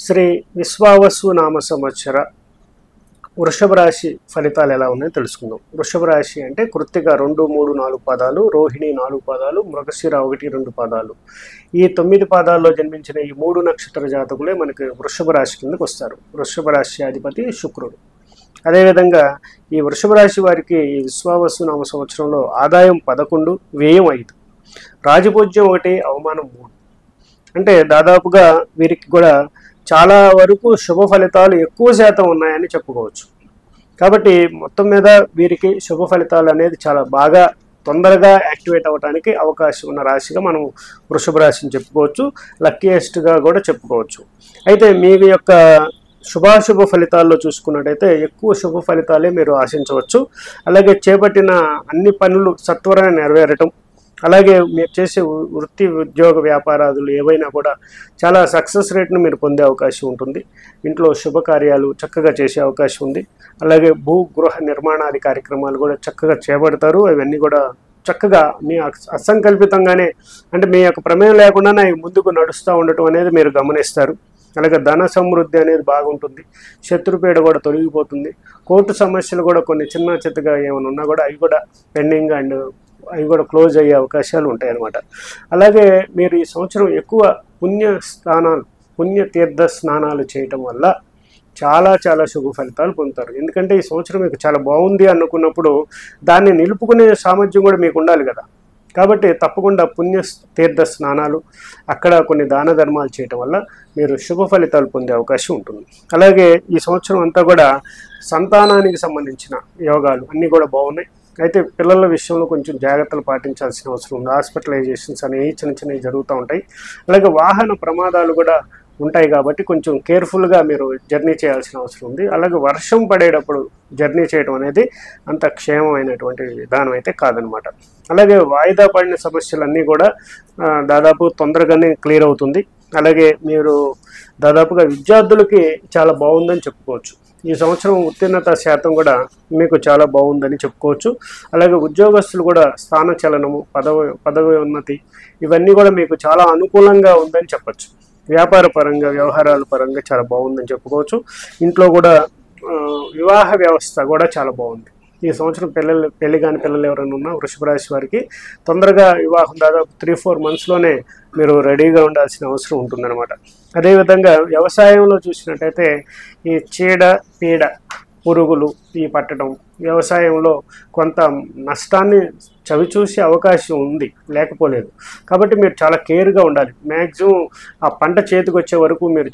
శ్రీ విశ్వావసు నామ సంవత్సర వృషభ రాశి ఫలితాలు ఎలా ఉన్నాయో తెలుసుకుందాం. వృషభ రాశి అంటే కృత్తిక 2, 3, 4 పాదాలు, రోహిణి 4 పాదాలు, మృగశిర 1, 2 పాదాలు. ఈ 9 పాదాల్లో జన్మించిన ఈ 3 నక్షత్ర జాతకులే మనకి వృషభ రాశి కిందకు వస్తారు. వృషభ రాశి అధిపతి శుక్రుడు. అదేవిధంగా ఈ వృషభ రాశి వారికి ఈ విశ్వావసు నామ సంవత్సరంలో ఆదాయం 11, వ్యయం 5, రాజపూజ్యం 1, అవమానం 3. అంటే దాదాపుగా వీరికి కూడా చాలా వరకు శుభ ఫలితాలు ఎక్కువ శాతం ఉన్నాయని చెప్పుకోవచ్చు. కాబట్టి మొత్తం మీద వీరికి శుభ ఫలితాలు అనేది చాలా బాగా తొందరగా యాక్టివేట్ అవ్వడానికి అవకాశం ఉన్న రాశిగా మనం వృషభ రాశిని చెప్పుకోవచ్చు. లక్కీయెస్ట్గా కూడా చెప్పుకోవచ్చు. అయితే మీ యొక్క శుభాశుభ ఫలితాల్లో చూసుకున్నట్టయితే ఎక్కువ శుభ ఫలితాలే మీరు ఆశించవచ్చు. అలాగే చేపట్టిన అన్ని పనులు సత్వరంగా నెరవేరటం, అలాగే మీరు చేసే వృత్తి ఉద్యోగ వ్యాపారాదులు ఏవైనా కూడా చాలా సక్సెస్ రేట్ను మీరు పొందే అవకాశం ఉంటుంది. ఇంట్లో శుభకార్యాలు చక్కగా చేసే అవకాశం ఉంది. అలాగే గృహ నిర్మాణాది కార్యక్రమాలు కూడా చక్కగా చేపడతారు. అవన్నీ కూడా చక్కగా మీ అసంకల్పితంగానే, అంటే మీ యొక్క ప్రమేయం లేకుండానే ముందుకు నడుస్తూ ఉండటం అనేది మీరు గమనిస్తారు. అలాగే ధన సమృద్ధి అనేది బాగుంటుంది. శత్రుపీడ కూడా తొలగిపోతుంది. కోర్టు సమస్యలు కూడా కొన్ని చిన్న చిత్తగా ఏమైనా ఉన్నా కూడా అవి కూడా పెండింగ్ అండ్ అవి కూడా క్లోజ్ అయ్యే అవకాశాలు ఉంటాయి అన్నమాట. అలాగే మీరు ఈ సంవత్సరం ఎక్కువ పుణ్య తీర్థ స్నానాలు చేయటం వల్ల చాలా చాలా శుభ ఫలితాలు పొందుతారు. ఎందుకంటే ఈ సంవత్సరం మీకు చాలా బాగుంది అనుకున్నప్పుడు దాన్ని నిలుపుకునే సామర్థ్యం కూడా మీకు ఉండాలి కదా. కాబట్టి తప్పకుండా పుణ్య తీర్థ స్నానాలు, అక్కడ కొన్ని దాన ధర్మాలు చేయటం వల్ల మీరు శుభ ఫలితాలు పొందే అవకాశం ఉంటుంది. అలాగే ఈ సంవత్సరం అంతా కూడా సంతానానికి సంబంధించిన యోగాలు అన్నీ కూడా బాగున్నాయి. అయితే పిల్లల విషయంలో కొంచెం జాగ్రత్తలు పాటించాల్సిన అవసరం ఉంది. హాస్పిటలైజేషన్స్ అనేవి చిన్నవి జరుగుతూ ఉంటాయి. అలాగే వాహన ప్రమాదాలు కూడా ఉంటాయి కాబట్టి కొంచెం కేర్ఫుల్గా మీరు జర్నీ చేయాల్సిన అవసరం ఉంది. అలాగే వర్షం పడేటప్పుడు జర్నీ చేయడం అనేది అంత క్షేమమైనటువంటి విధానం అయితే కాదనమాట. అలాగే వాయిదా పడిన సమస్యలన్నీ కూడా దాదాపు తొందరగానే క్లియర్ అవుతుంది. అలాగే మీరు దాదాపుగా విద్యార్థులకి చాలా బాగుందని చెప్పుకోవచ్చు. ఈ సంవత్సరం ఉత్తీర్ణత శాతం కూడా మీకు చాలా బాగుందని చెప్పుకోవచ్చు. అలాగే ఉద్యోగస్తులు కూడా స్థానచలనము, పదవి ఉన్నతి ఇవన్నీ కూడా మీకు చాలా అనుకూలంగా ఉందని చెప్పచ్చు. వ్యాపార పరంగా, వ్యవహారాల పరంగా చాలా బాగుందని చెప్పుకోవచ్చు. ఇంట్లో కూడా వివాహ వ్యవస్థ కూడా చాలా బాగుంది. ఈ సంవత్సరం పెళ్లి కాని పిల్లలు ఎవరైనా ఉన్నా వృషభ రాశి వారికి తొందరగా వివాహం దాదాపు 3-4 మంత్స్లోనే మీరు రెడీగా ఉండాల్సిన అవసరం ఉంటుందన్నమాట. అదేవిధంగా వ్యవసాయంలో చూసినట్టయితే ఈ చీడ పీడ పురుగులు ఈ పట్టడం వ్యవసాయంలో కొంత నష్టాన్ని చవిచూసే అవకాశం ఉంది, లేకపోలేదు. కాబట్టి మీరు చాలా కేర్గా ఉండాలి. మ్యాక్సిమం ఆ పంట చేతికి వచ్చే వరకు మీరు